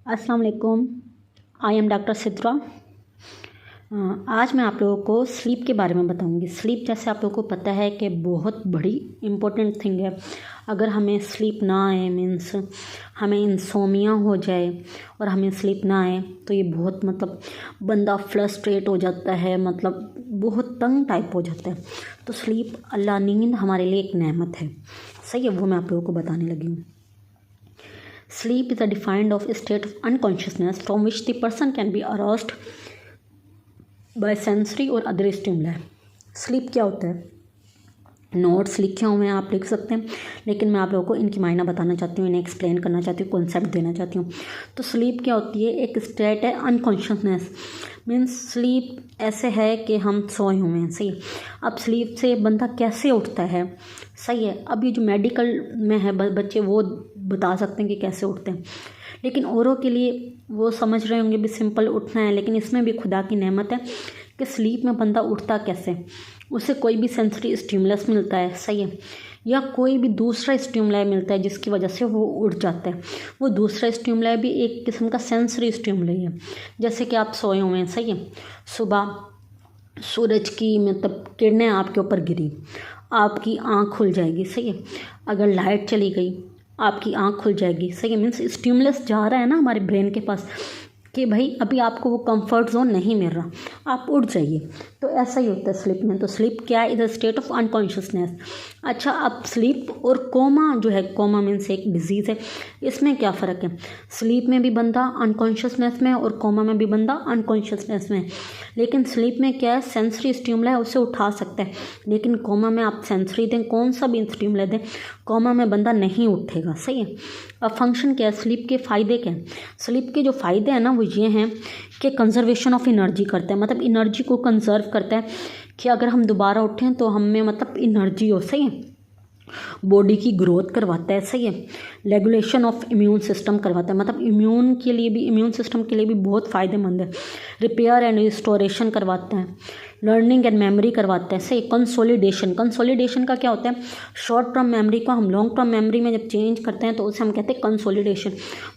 अस्सलाम वालेकुम। I am doctor Sidra. आज मैं आप लोगों को स्लीप के बारे में बताऊंगी। स्लीप जैसे आप लोगों को पता है कि बहुत बड़ी इम्पोर्टेंट थिंग है। अगर हमें स्लीप ना आए मीन्स हमें इंसोमिया हो जाए और हमें स्लीप ना आए तो ये बहुत बंदा फ्रस्ट्रेट हो जाता है, बहुत तंग टाइप हो जाता है। तो स्लीप अल्लाह नींद हमारे लिए एक नेमत है, सही है, वो मैं आप लोगों को बताने लगी हूँ। Sleep is a defined of a state of unconsciousness from which the person can be aroused by sensory or other stimuli. Sleep क्या होता है? नोट्स लिखे हुए हैं, आप लिख सकते हैं, लेकिन मैं आप लोगों को इनकी मायना बताना चाहती हूँ, इन्हें एक्सप्लेन करना चाहती हूँ, कॉन्सेप्ट देना चाहती हूँ। तो स्लीप क्या होती है? एक स्टेट है अनकॉन्शियसनेस। मीन्स स्लीप ऐसे है कि हम सोए हुए हैं, सही है। अब स्लीप से बंदा कैसे उठता है, सही है। अब ये जो मेडिकल में है बच्चे वो बता सकते हैं कि कैसे उठते हैं, लेकिन औरों के लिए वो समझ रहे होंगे भी सिंपल उठना है, लेकिन इसमें भी खुदा की नेमत है कि स्लीप में बंदा उठता कैसे। उसे कोई भी सेंसरी स्टिमुलस मिलता है, सही है, या कोई भी दूसरा स्टिमुलाई मिलता है जिसकी वजह से वो उठ जाता है। वो दूसरा स्टिमुलाई भी एक किस्म का सेंसरी स्टिमुलाई है। जैसे कि आप सोए हुए हैं, सही है, सुबह सूरज की किरणें आपके ऊपर गिरी, आपकी आँख खुल जाएगी, सही है। अगर लाइट चली गई आपकी आँख खुल जाएगी, सही है। मीन्स स्टिमुलस जा रहा है ना हमारे ब्रेन के पास कि भाई अभी आपको वो कंफर्ट जोन नहीं मिल रहा, आप उठ जाइए। तो ऐसा ही होता है स्लीप में। तो स्लीप क्या है? Is a state of unconsciousness. अच्छा, अब स्लीप और कोमा जो है, कोमा मीन्स एक डिजीज़ है, इसमें क्या फ़र्क है? स्लीप में भी बंदा अनकॉन्शियसनेस में और कोमा में भी बंदा अनकॉन्शियसनेस में। लेकिन स्लीप में क्या है? सेंसरी स्टिमुलाई उसे उठा सकता है, लेकिन कोमा में आप सेंसरी दें, कौन सा भी स्टिमुलाई दें, कोमा में बंदा नहीं उठेगा, सही है। अब फंक्शन क्या है? स्लीप के फ़ायदे क्या हैं? स्लीप के जो फ़ायदे हैं ना वो ये हैं कि कंजर्वेशन ऑफ एनर्जी करता है, एनर्जी को कंजर्व करता है कि अगर हम दोबारा उठें तो हम में एनर्जी हो, सही है। बॉडी की ग्रोथ करवाता है, सही है। रेगुलेशन ऑफ इम्यून सिस्टम करवाता है, इम्यून सिस्टम के लिए भी बहुत फ़ायदेमंद है। रिपेयर एंड रिस्टोरेशन करवाता है। लर्निंग एंड मेमोरी करवाता है, सही। कंसोलिडेशन का क्या होता है? शॉर्ट टर्म मेमोरी को हम लॉन्ग टर्म मेमोरी में जब चेंज करते हैं तो उसे हम कहते हैं कंसोलिडेशन।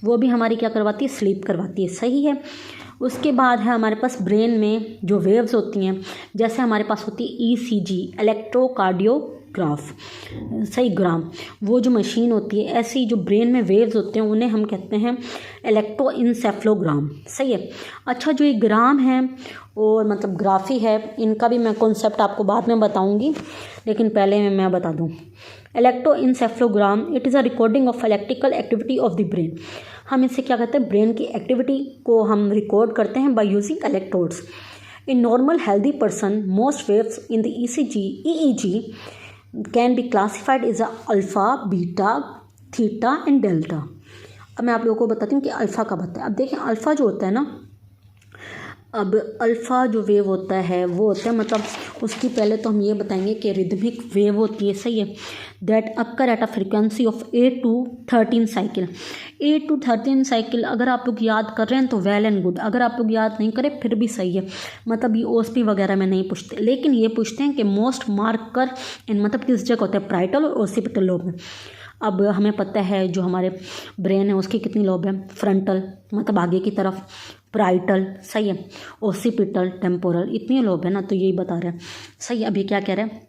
वो भी हमारी क्या करवाती है? स्लीप करवाती है, सही है। उसके बाद है हमारे पास ब्रेन में जो वेव्स होती हैं, जैसे हमारे पास होती है ECG, इलेक्ट्रोकार्डियोग्राफ, सही, ग्राम, वो जो मशीन होती है, ऐसी जो ब्रेन में वेव्स होते हैं उन्हें हम कहते हैं इलेक्ट्रोइंसेफ्लोग्राम, सही है। अच्छा, जो ये ग्राम है और ग्राफी है, इनका भी मैं कॉन्सेप्ट आपको बाद में बताऊंगी, लेकिन पहले मैं बता दूं। Electroencephalogram it is a recording of electrical activity of the brain. हम इससे क्या कहते हैं? ब्रेन की एक्टिविटी को हम रिकॉर्ड करते हैं by using electrodes. In normal healthy person most waves in the EEG can be classified is alpha, beta, theta and delta. अब मैं आप लोगों को बताती हूँ कि अल्फ़ा कब आता है। अब देखें, अल्फ़ा जो होता है ना, अब अल्फ़ा जो वेव होता है वो होता है उसकी पहले तो हम ये बताएंगे कि रिदमिक वेव होती है, सही है, that occur at a frequency of 8 to 13 cycle. 8 to 13 cycle अगर आप लोग याद कर रहे हैं तो वेल एंड गुड, अगर आप लोग याद नहीं करें फिर भी सही है। ये OSP वगैरह में नहीं पूछते, लेकिन ये पूछते हैं कि मोस्ट मार्कर इन किस जगह होता है? प्राइटल और ओसिपिटल लोब में। अब हमें पता है जो हमारे ब्रेन है उसकी कितनी लोब है? फ्रंटल आगे की तरफ, प्राइटल, सही है, ओसिपिटल, टेम्पोरल, इतनी लोब है ना, तो यही बता रहे हैं, सही है। अभी क्या कह रहे हैं?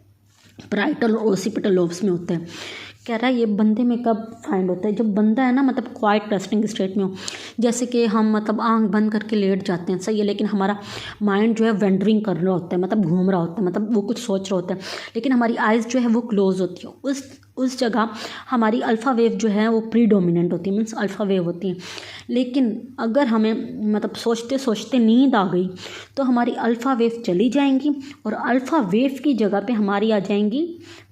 प्राइटल और ओसिपिटल लोब्स में होते हैं। कह रहा है ये बंदे में कब फाइंड होता है? जब बंदा है ना क्वाइट रेस्टिंग स्टेट में हो, जैसे कि हम आंख बंद करके लेट जाते हैं, सही है, लेकिन हमारा माइंड जो है वेंडरिंग कर रहा होता है, घूम रहा होता है, वो कुछ सोच रहा होता है, लेकिन हमारी आइज़ जो है वो क्लोज होती है। उस जगह हमारी अल्फ़ा वेव जो है वो प्रीडोमिनेंट होती है, मीन्स अल्फ़ा वेव होती है। लेकिन अगर हमें सोचते सोचते नींद आ गई तो हमारी अल्फ़ा वेव चली जाएंगी और अल्फ़ा वेव की जगह पे हमारी आ जाएंगी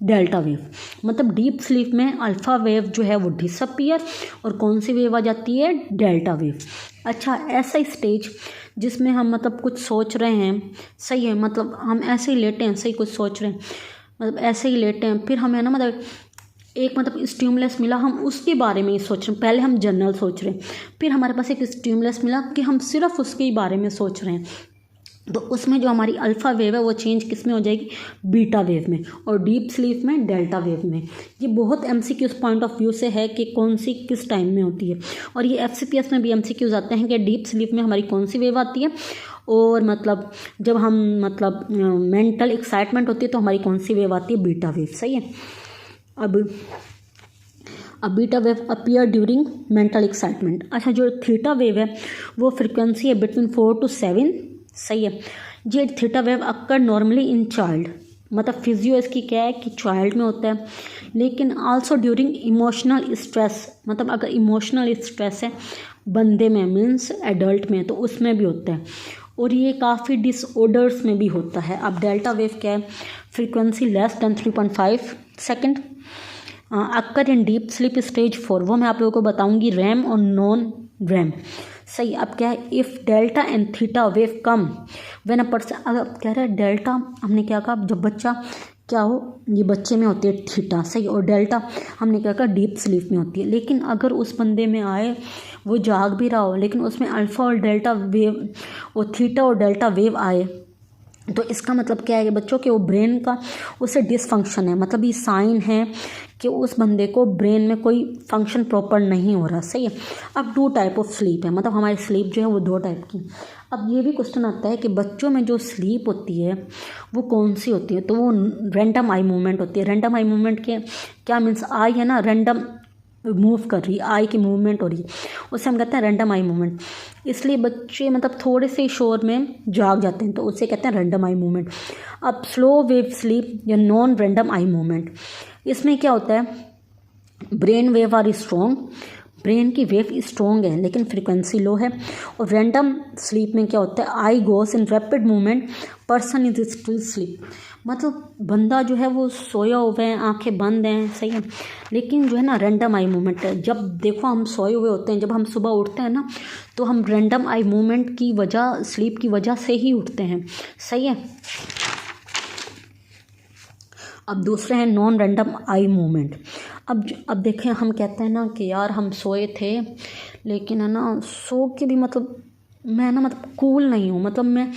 डेल्टा वेव। डीप स्लीप में अल्फ़ा वेव जो है वो डिसअपीयर और कौन सी वेव आ जाती है? Delta wave. अच्छा, ऐसा स्टेज जिसमें हम कुछ सोच रहे हैं, सही है, हम ऐसे ही लेटे हैं, सही, कुछ सोच रहे हैं, ऐसे ही लेटे हैं, फिर हमें ना एक स्टिमुलस मिला, हम उसके बारे में ही सोच रहे हैं। पहले हम जनरल सोच रहे हैं, फिर हमारे पास एक स्टिमुलस मिला कि हम सिर्फ उसके बारे में सोच रहे हैं, तो उसमें जो हमारी अल्फ़ा वेव है वो चेंज किस में हो जाएगी, बीटा वेव में, और डीप स्लीप में डेल्टा वेव में। ये बहुत एमसीक्यूज पॉइंट ऑफ व्यू से है कि कौन सी किस टाइम में होती है, और ये एफसीपीएस में भी एमसीक्यूज आते हैं कि डीप स्लीप में हमारी कौन सी वेव आती है, और मतलब जब हम मतलब मेंटल एक्साइटमेंट होती है तो हमारी कौन सी वेव आती है, बीटा वेव। सही है। अब beta wave appear during mental excitement. अच्छा, जो थीटा वेव है वो फ्रिक्वेंसी है बिटवीन 4 to 7। सही है। ये theta wave occur normally in child, मतलब फिजियो इसकी क्या है कि चाइल्ड में होता है, लेकिन आल्सो ड्यूरिंग इमोशनल स्ट्रेस, मतलब अगर इमोशनल स्ट्रेस है बंदे में, मीन्स एडल्ट में, तो उसमें भी होता है, और ये काफ़ी डिसऑर्डर्स में भी होता है। अब डेल्टा वेव क्या है, frequency less than 3.5 second, occur in deep sleep stage 4, वो मैं आप लोगों को बताऊंगी रैम और नॉन रैम। सही। अब क्या है, if delta and theta wave come when a person, अगर कह रहा है डेल्टा, हमने क्या कहा, जब बच्चा क्या हो, ये बच्चे में होती है थीटा। सही। और डेल्टा हमने क्या कहा, डीप स्लीप में होती है। लेकिन अगर उस बंदे में आए, वो जाग भी रहा हो, लेकिन उसमें अल्फ़ा और डेल्टा वेव और थीटा और डेल्टा वेव आए, तो इसका मतलब क्या है कि बच्चों के वो ब्रेन का उससे डिसफंक्शन है, मतलब ये साइन है कि उस बंदे को ब्रेन में कोई फंक्शन प्रॉपर नहीं हो रहा। सही है। अब 2 टाइप ऑफ स्लीप है, मतलब हमारी स्लीप जो है वो 2 टाइप की। अब ये भी क्वेश्चन आता है कि बच्चों में जो स्लीप होती है वो कौन सी होती है, तो वो रैंडम आई मूवमेंट होती है। रैंडम आई मूवमेंट के क्या मीन्स, आई है ना, रैंडम मूव कर रही है, आई की मूवमेंट हो रही है, उससे हम कहते हैं रैंडम आई मूवमेंट। इसलिए बच्चे मतलब थोड़े से शोर में जाग जाते हैं, तो उसे कहते हैं रैंडम आई मूवमेंट। अब स्लो वेव स्लीप या नॉन रैंडम आई मूवमेंट, इसमें क्या होता है, brain wave are strong, brain की वेव स्ट्रॉन्ग है लेकिन फ्रीक्वेंसी लो है। और रैंडम स्लीप में क्या होता है, eye goes in rapid movement, person is still sleep, मतलब बंदा जो है वो सोया हुआ है, आंखें बंद हैं। सही है। लेकिन जो है ना रैंडम आई मूवमेंट है, जब देखो हम सोए हुए होते हैं, जब हम सुबह उठते हैं ना, तो हम रैंडम आई मूवमेंट की वजह, स्लीप की वजह से ही उठते हैं। सही है। अब दूसरे हैं नॉन रैंडम आई मूवमेंट। अब देखें, हम कहते हैं ना कि यार हम सोए थे, लेकिन है ना सो के भी मतलब मैं ना मतलब कूल नहीं हूँ, मतलब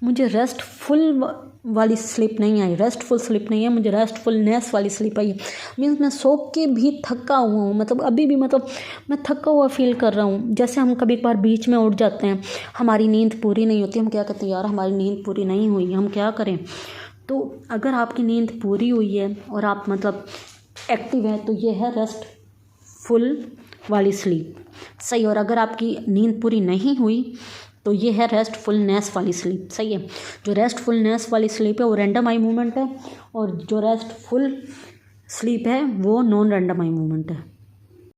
मुझे रेस्टफुल वाली स्लीप नहीं आई, रेस्टफुल स्लीप नहीं है, मुझे रेस्टफुलनेस वाली स्लीप आई। मीन्स मैं सो के भी थका हुआ हूँ, मतलब अभी भी मतलब मैं थका हुआ फील कर रहा हूँ। जैसे हम कभी कभार बीच में उठ जाते हैं, हमारी नींद पूरी नहीं होती, हम क्या कहते हैं, यार हमारी नींद पूरी नहीं हुई, हम क्या करें। तो अगर आपकी नींद पूरी हुई है और आप मतलब एक्टिव है, तो ये है रेस्टफुल वाली स्लीप। सही। और अगर आपकी नींद पूरी नहीं हुई तो ये है रेस्टफुलनेस वाली स्लीप। सही है। जो रेस्टफुलनेस वाली स्लीप है वो रैंडम आई मूवमेंट है, और जो रेस्टफुल स्लीप है वो नॉन रैंडम आई मूवमेंट है।